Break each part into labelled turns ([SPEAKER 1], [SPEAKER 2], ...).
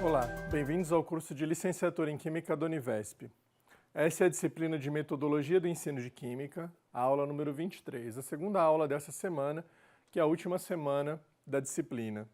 [SPEAKER 1] Olá, bem-vindos ao curso de Licenciatura em Química da Univesp. Essa é a disciplina de Metodologia do Ensino de Química, a aula número 23, a segunda aula dessa semana, que é a última semana da disciplina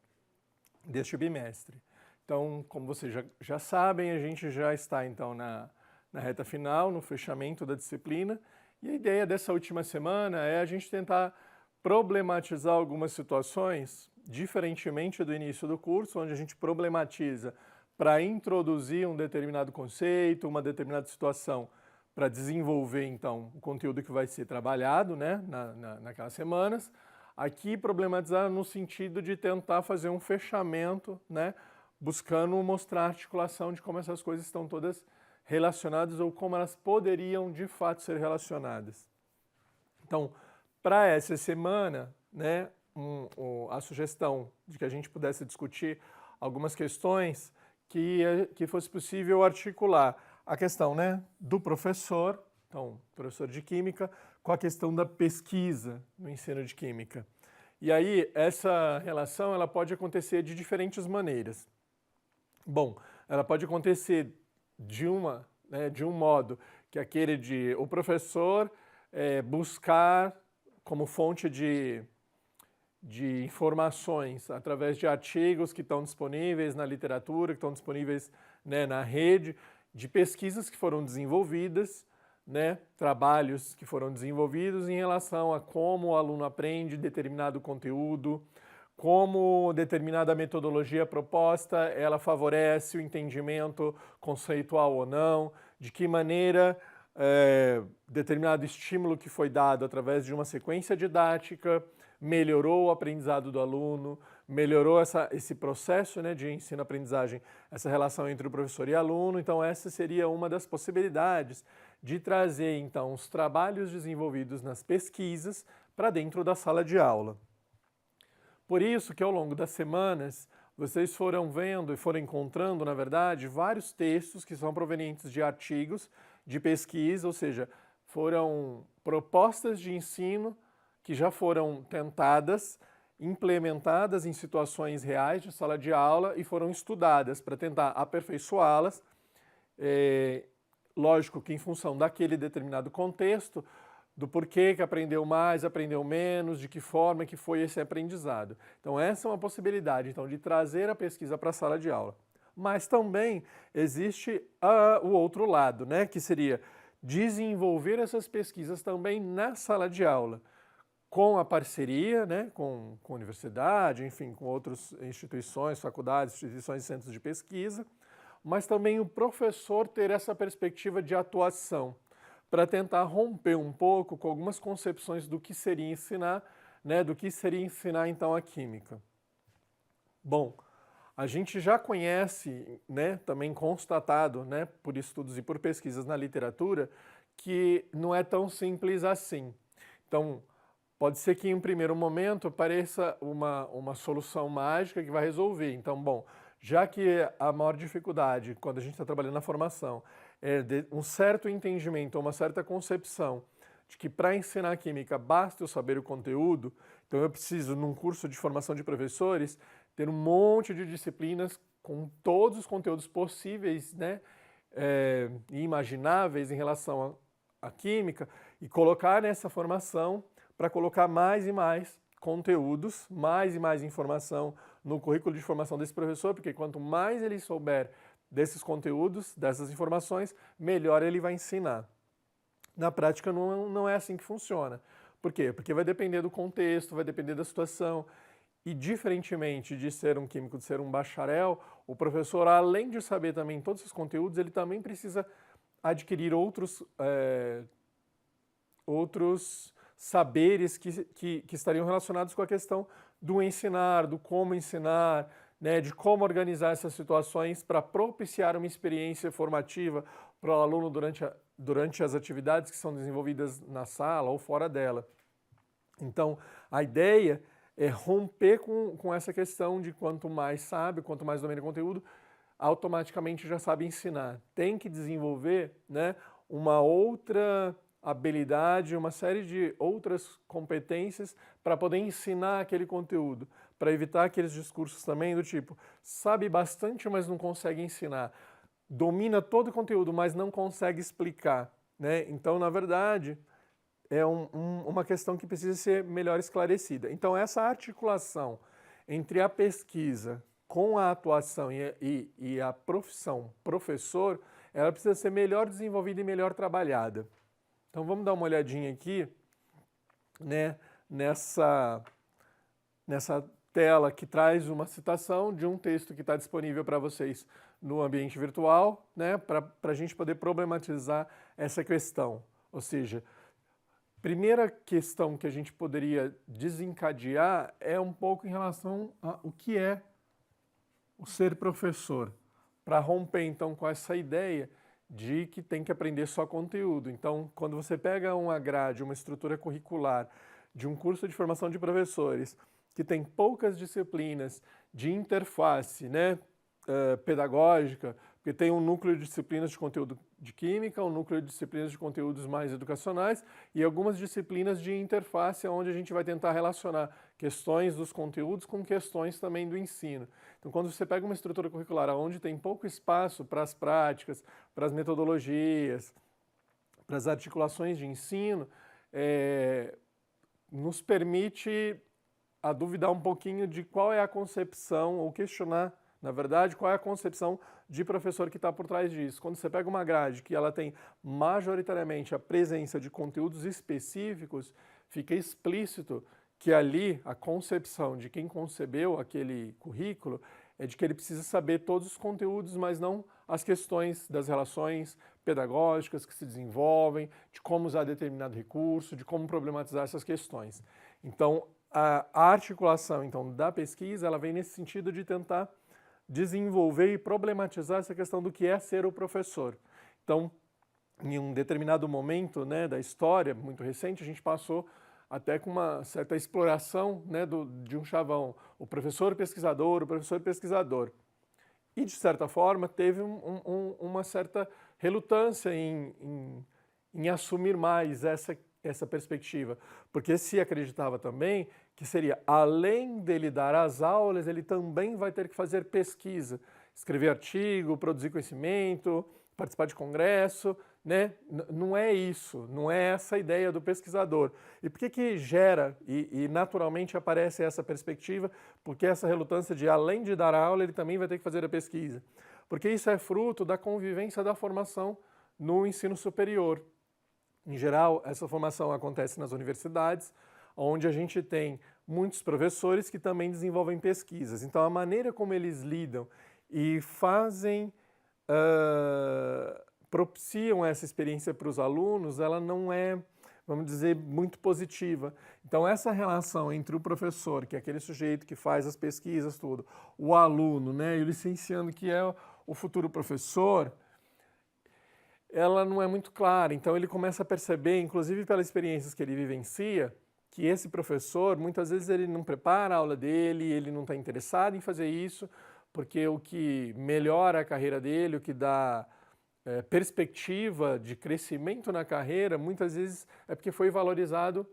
[SPEAKER 1] deste bimestre. Então, como vocês já sabem, a gente já está então na reta final, no fechamento da disciplina, e a ideia dessa última semana é a gente tentar problematizar algumas situações, diferentemente do início do curso, onde a gente problematiza para introduzir um determinado conceito, uma determinada situação, para desenvolver então o conteúdo que vai ser trabalhado, né, naquelas semanas. Aqui problematizar no sentido de tentar fazer um fechamento, né, buscando mostrar a articulação de como essas coisas estão todas relacionadas ou como elas poderiam de fato ser relacionadas. Então, para essa semana, né, a sugestão de que a gente pudesse discutir algumas questões que fosse possível articular a questão, né, do professor, então, professor de Química, com a questão da pesquisa no ensino de Química. E aí, essa relação ela pode acontecer de diferentes maneiras. Bom, ela pode acontecer de um modo que é aquele de o professor buscar como fonte de informações através de artigos que estão disponíveis na literatura, que estão disponíveis, né, na rede, de pesquisas que foram desenvolvidas, né, trabalhos que foram desenvolvidos em relação a como o aluno aprende determinado conteúdo, como determinada metodologia proposta ela favorece o entendimento conceitual ou não, de que maneira determinado estímulo que foi dado através de uma sequência didática melhorou o aprendizado do aluno, melhorou esse processo, né, de ensino-aprendizagem, essa relação entre o professor e aluno. Então essa seria uma das possibilidades de trazer então os trabalhos desenvolvidos nas pesquisas para dentro da sala de aula. Por isso que ao longo das semanas vocês foram vendo e foram encontrando, na verdade, vários textos que são provenientes de artigos de pesquisa, ou seja, foram propostas de ensino que já foram tentadas, implementadas em situações reais de sala de aula e foram estudadas para tentar aperfeiçoá-las. Lógico que em função daquele determinado contexto, do porquê que aprendeu mais, aprendeu menos, de que forma que foi esse aprendizado. Então essa é uma possibilidade então, de trazer a pesquisa para a sala de aula. Mas também existe o outro lado, né, que seria desenvolver essas pesquisas também na sala de aula, com a parceria, né, com a universidade, enfim, com outras instituições, faculdades, instituições e centros de pesquisa, mas também o professor ter essa perspectiva de atuação, para tentar romper um pouco com algumas concepções do que seria ensinar, né, do que seria ensinar então a química. Bom, a gente já conhece, né, também constatado, né, por estudos e por pesquisas na literatura, que não é tão simples assim. Então, pode ser que em um primeiro momento pareça uma solução mágica que vai resolver. Então, bom, já que a maior dificuldade quando a gente está trabalhando na formação é de um certo entendimento, uma certa concepção de que para ensinar química basta eu saber o conteúdo, então eu preciso, num curso de formação de professores, ter um monte de disciplinas com todos os conteúdos possíveis, né, e imagináveis em relação à química e colocar nessa formação para colocar mais e mais conteúdos, mais e mais informação no currículo de formação desse professor, porque quanto mais ele souber desses conteúdos, dessas informações, melhor ele vai ensinar. Na prática não é assim que funciona. Por quê? Porque vai depender do contexto, vai depender da situação. E diferentemente de ser um químico, de ser um bacharel, o professor, além de saber também todos os conteúdos, ele também precisa adquirir outros saberes que estariam relacionados com a questão do ensinar, do como ensinar, né, de como organizar essas situações para propiciar uma experiência formativa para o aluno durante as atividades que são desenvolvidas na sala ou fora dela. Então, a ideia é romper com essa questão de quanto mais sabe, quanto mais domina o conteúdo, automaticamente já sabe ensinar. Tem que desenvolver, né, uma outra habilidade, uma série de outras competências para poder ensinar aquele conteúdo, para evitar aqueles discursos também do tipo, sabe bastante, mas não consegue ensinar, domina todo o conteúdo, mas não consegue explicar, né? Então, na verdade, é uma questão que precisa ser melhor esclarecida. Então, essa articulação entre a pesquisa com a atuação e a profissão professor, ela precisa ser melhor desenvolvida e melhor trabalhada. Então, vamos dar uma olhadinha aqui, né, nessa tela que traz uma citação de um texto que está disponível para vocês no ambiente virtual, né, para a gente poder problematizar essa questão. Ou seja, primeira questão que a gente poderia desencadear é um pouco em relação ao que é o ser professor, para romper então com essa ideia de que tem que aprender só conteúdo. Então, quando você pega uma grade, uma estrutura curricular de um curso de formação de professores que tem poucas disciplinas de interface, né, pedagógica, porque tem um núcleo de disciplinas de conteúdo de química, um núcleo de disciplinas de conteúdos mais educacionais e algumas disciplinas de interface, onde a gente vai tentar relacionar questões dos conteúdos com questões também do ensino. Então, quando você pega uma estrutura curricular onde tem pouco espaço para as práticas, para as metodologias, para as articulações de ensino, nos permite a duvidar um pouquinho de qual é a concepção, ou questionar, na verdade, qual é a concepção de professor que está por trás disso. Quando você pega uma grade que ela tem majoritariamente a presença de conteúdos específicos, fica explícito que ali a concepção de quem concebeu aquele currículo é de que ele precisa saber todos os conteúdos, mas não as questões das relações pedagógicas que se desenvolvem, de como usar determinado recurso, de como problematizar essas questões. Então, a articulação então, da pesquisa ela vem nesse sentido de tentar desenvolver e problematizar essa questão do que é ser o professor. Então, em um determinado momento, né, da história, muito recente, a gente passou até com uma certa exploração, né, de um chavão, o professor pesquisador, o professor pesquisador. E, de certa forma, teve uma certa relutância em assumir mais essa perspectiva, porque se acreditava também que seria, além dele dar as aulas, ele também vai ter que fazer pesquisa, escrever artigo, produzir conhecimento, participar de congresso, né? Não é isso, não é essa a ideia do pesquisador. E por que gera e naturalmente aparece essa perspectiva? Porque essa relutância de, além de dar aula, ele também vai ter que fazer a pesquisa. Porque isso é fruto da convivência da formação no ensino superior. Em geral, essa formação acontece nas universidades, onde a gente tem muitos professores que também desenvolvem pesquisas. Então, a maneira como eles lidam e fazem, propiciam essa experiência para os alunos, ela não é, vamos dizer, muito positiva. Então, essa relação entre o professor, que é aquele sujeito que faz as pesquisas, tudo, o aluno, né, e o licenciando, que é o futuro professor, ela não é muito clara. Então, ele começa a perceber, inclusive pelas experiências que ele vivencia, que esse professor, muitas vezes, ele não prepara a aula dele, ele não está interessado em fazer isso, porque o que melhora a carreira dele, o que dá perspectiva de crescimento na carreira, muitas vezes é porque foi valorizado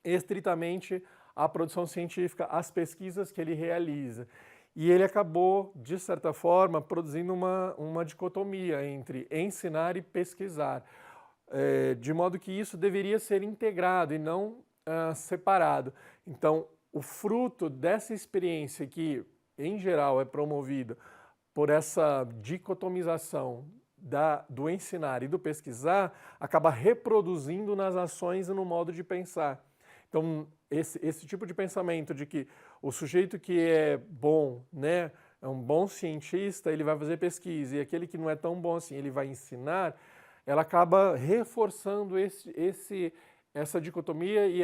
[SPEAKER 1] estritamente a produção científica, as pesquisas que ele realiza. E ele acabou, de certa forma, produzindo uma dicotomia entre ensinar e pesquisar, de modo que isso deveria ser integrado e não separado. Então, o fruto dessa experiência que, em geral, é promovida por essa dicotomização do ensinar e do pesquisar, acaba reproduzindo nas ações e no modo de pensar. Então, esse tipo de pensamento de que o sujeito que é bom, né, é um bom cientista, ele vai fazer pesquisa, e aquele que não é tão bom assim, ele vai ensinar, ela acaba reforçando essa dicotomia e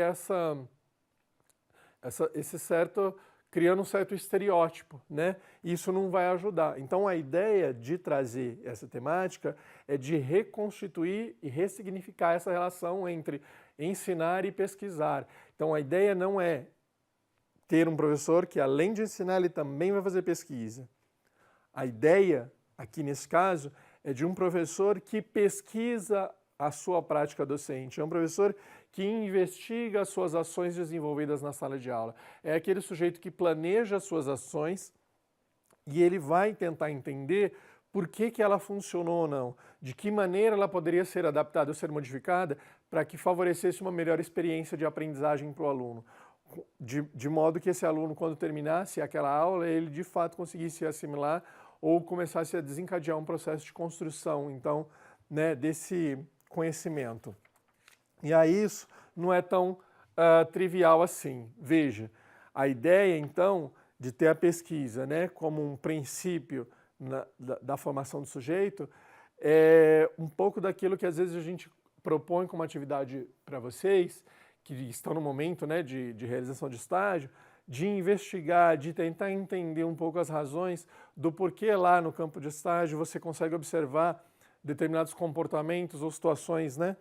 [SPEAKER 1] criando um certo estereótipo, né? Isso não vai ajudar. Então, a ideia de trazer essa temática é de reconstituir e ressignificar essa relação entre ensinar e pesquisar. Então, a ideia não é ter um professor que, além de ensinar, ele também vai fazer pesquisa. A ideia, aqui nesse caso, é de um professor que pesquisa a sua prática docente. É um professor que investiga as suas ações desenvolvidas na sala de aula. É aquele sujeito que planeja as suas ações e ele vai tentar entender por que ela funcionou ou não, de que maneira ela poderia ser adaptada ou ser modificada para que favorecesse uma melhor experiência de aprendizagem para o aluno. De modo que esse aluno, quando terminasse aquela aula, ele de fato conseguisse assimilar ou começasse a desencadear um processo de construção, então, né, desse conhecimento. E aí isso não é tão trivial assim. Veja, a ideia, então, de ter a pesquisa, né, como um princípio da formação do sujeito é um pouco daquilo que às vezes a gente propõe como atividade para vocês, que estão no momento, né, de realização de estágio, de investigar, de tentar entender um pouco as razões do porquê lá no campo de estágio você consegue observar determinados comportamentos ou situações, né,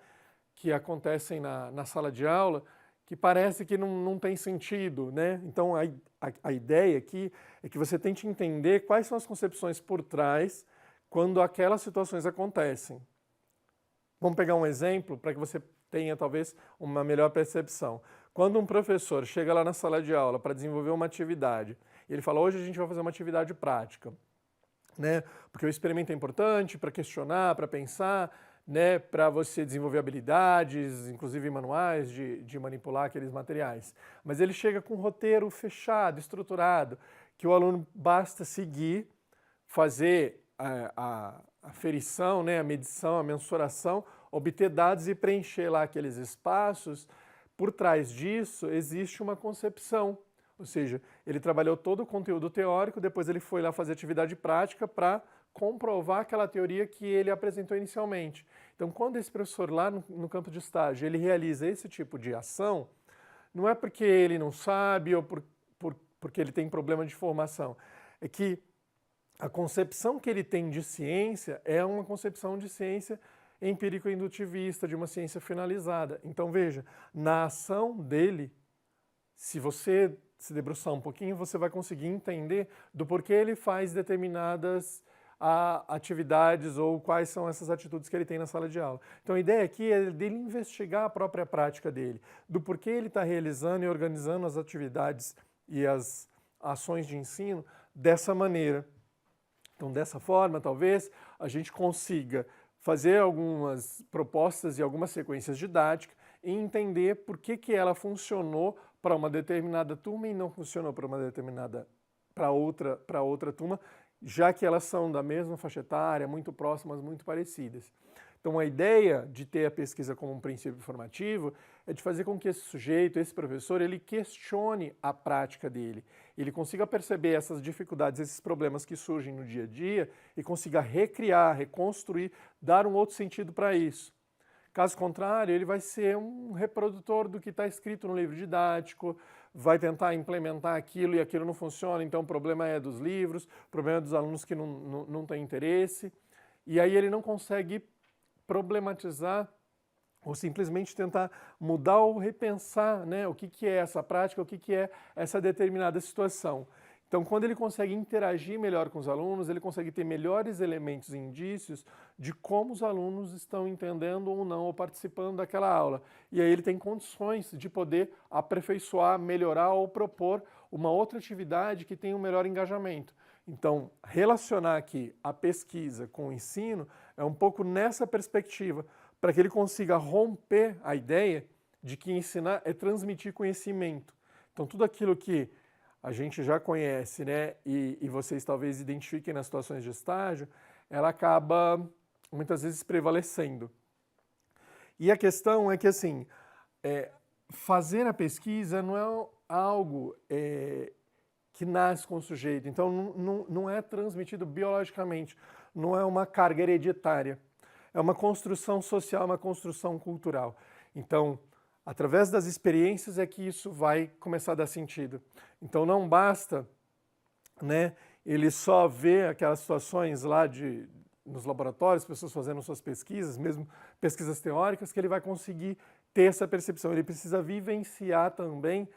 [SPEAKER 1] que acontecem na sala de aula que parece que não tem sentido, né? Então a ideia aqui é que você tente entender quais são as concepções por trás quando aquelas situações acontecem. Vamos pegar um exemplo para que você tenha talvez uma melhor percepção. Quando um professor chega lá na sala de aula para desenvolver uma atividade, e ele fala, hoje a gente vai fazer uma atividade prática, né? Porque o experimento é importante para questionar, para pensar, né? Para você desenvolver habilidades, inclusive manuais, de manipular aqueles materiais. Mas ele chega com um roteiro fechado, estruturado, que o aluno basta seguir, fazer a aferição, né? A medição, a mensuração, obter dados e preencher lá aqueles espaços. Por trás disso existe uma concepção, ou seja, ele trabalhou todo o conteúdo teórico, depois ele foi lá fazer atividade prática para comprovar aquela teoria que ele apresentou inicialmente. Então, quando esse professor lá no campo de estágio, ele realiza esse tipo de ação, não é porque ele não sabe ou porque ele tem problema de formação, é que a concepção que ele tem de ciência é uma concepção de ciência empírico-indutivista, de uma ciência finalizada. Então, veja, na ação dele, se você se debruçar um pouquinho, você vai conseguir entender do porquê ele faz determinadas atividades ou quais são essas atitudes que ele tem na sala de aula. Então, a ideia aqui é dele investigar a própria prática dele, do porquê ele está realizando e organizando as atividades e as ações de ensino dessa maneira. Então, dessa forma, talvez a gente consiga fazer algumas propostas e algumas sequências didáticas e entender por que ela funcionou para uma determinada turma e não funcionou para uma determinada, para outra turma, já que elas são da mesma faixa etária, muito próximas, muito parecidas. Então, a ideia de ter a pesquisa como um princípio formativo é de fazer com que esse sujeito, esse professor, ele questione a prática dele, ele consiga perceber essas dificuldades, esses problemas que surgem no dia a dia e consiga recriar, reconstruir, dar um outro sentido para isso. Caso contrário, ele vai ser um reprodutor do que está escrito no livro didático, vai tentar implementar aquilo e aquilo não funciona, então o problema é dos livros, o problema é dos alunos que não têm interesse, e aí ele não consegue problematizar ou simplesmente tentar mudar ou repensar, né, o que é essa prática, o que é essa determinada situação. Então, quando ele consegue interagir melhor com os alunos, ele consegue ter melhores elementos e indícios de como os alunos estão entendendo ou não ou participando daquela aula. E aí ele tem condições de poder aperfeiçoar, melhorar ou propor uma outra atividade que tenha um melhor engajamento. Então, relacionar aqui a pesquisa com o ensino é um pouco nessa perspectiva, para que ele consiga romper a ideia de que ensinar é transmitir conhecimento. Então, tudo aquilo que a gente já conhece, né, e vocês talvez identifiquem nas situações de estágio, ela acaba muitas vezes prevalecendo. E a questão é que, assim, fazer a pesquisa não é algo que nasce com o sujeito, então não é transmitido biologicamente, não é uma carga hereditária, é uma construção social, uma construção cultural. Então, através das experiências é que isso vai começar a dar sentido. Então não basta, né, ele só ver aquelas situações lá nos laboratórios, pessoas fazendo suas pesquisas, mesmo pesquisas teóricas, que ele vai conseguir ter essa percepção. Ele precisa vivenciar também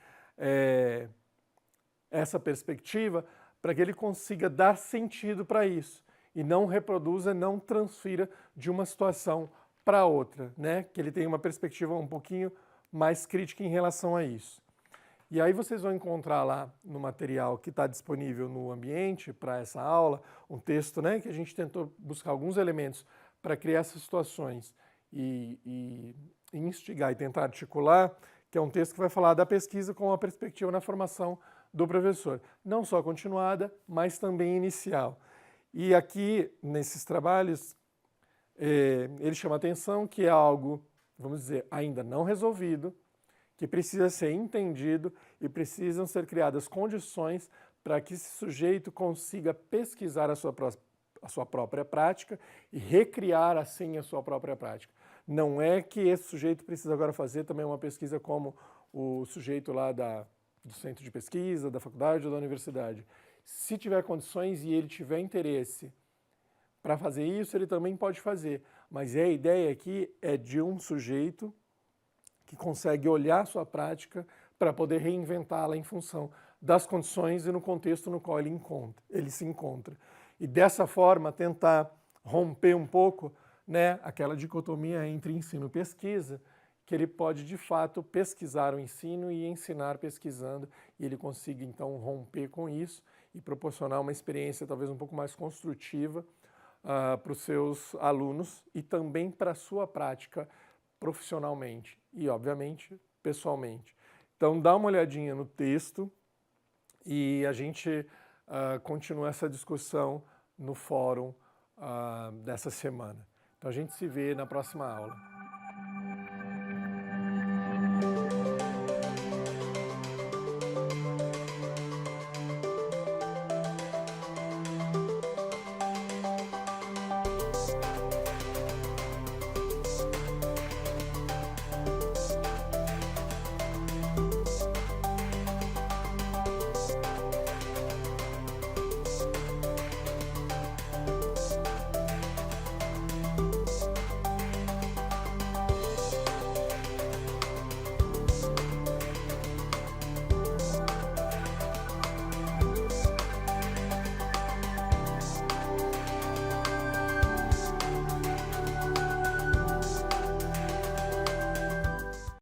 [SPEAKER 1] essa perspectiva para que ele consiga dar sentido para isso e não reproduza, não transfira de uma situação para outra, né? Que ele tenha uma perspectiva um pouquinho mais crítica em relação a isso. E aí vocês vão encontrar lá no material que está disponível no ambiente para essa aula, um texto, né, que a gente tentou buscar alguns elementos para criar essas situações e instigar e tentar articular, que é um texto que vai falar da pesquisa com a perspectiva na formação do professor. Não só continuada, mas também inicial. E aqui, nesses trabalhos, ele chama a atenção que é algo, vamos dizer, ainda não resolvido, que precisa ser entendido e precisam ser criadas condições para que esse sujeito consiga pesquisar a sua própria prática e recriar assim a sua própria prática. Não é que esse sujeito precisa agora fazer também uma pesquisa como o sujeito lá do centro de pesquisa, da faculdade ou da universidade. Se tiver condições e ele tiver interesse para fazer isso, ele também pode fazer. Mas a ideia aqui é de um sujeito que consegue olhar a sua prática para poder reinventá-la em função das condições e no contexto no qual ele se encontra. E dessa forma tentar romper um pouco, né, aquela dicotomia entre ensino e pesquisa, que ele pode de fato pesquisar o ensino e ensinar pesquisando, e ele consiga então romper com isso e proporcionar uma experiência talvez um pouco mais construtiva para os seus alunos e também para a sua prática profissionalmente e, obviamente, pessoalmente. Então, dá uma olhadinha no texto e a gente continua essa discussão no fórum dessa semana. Então, a gente se vê na próxima aula.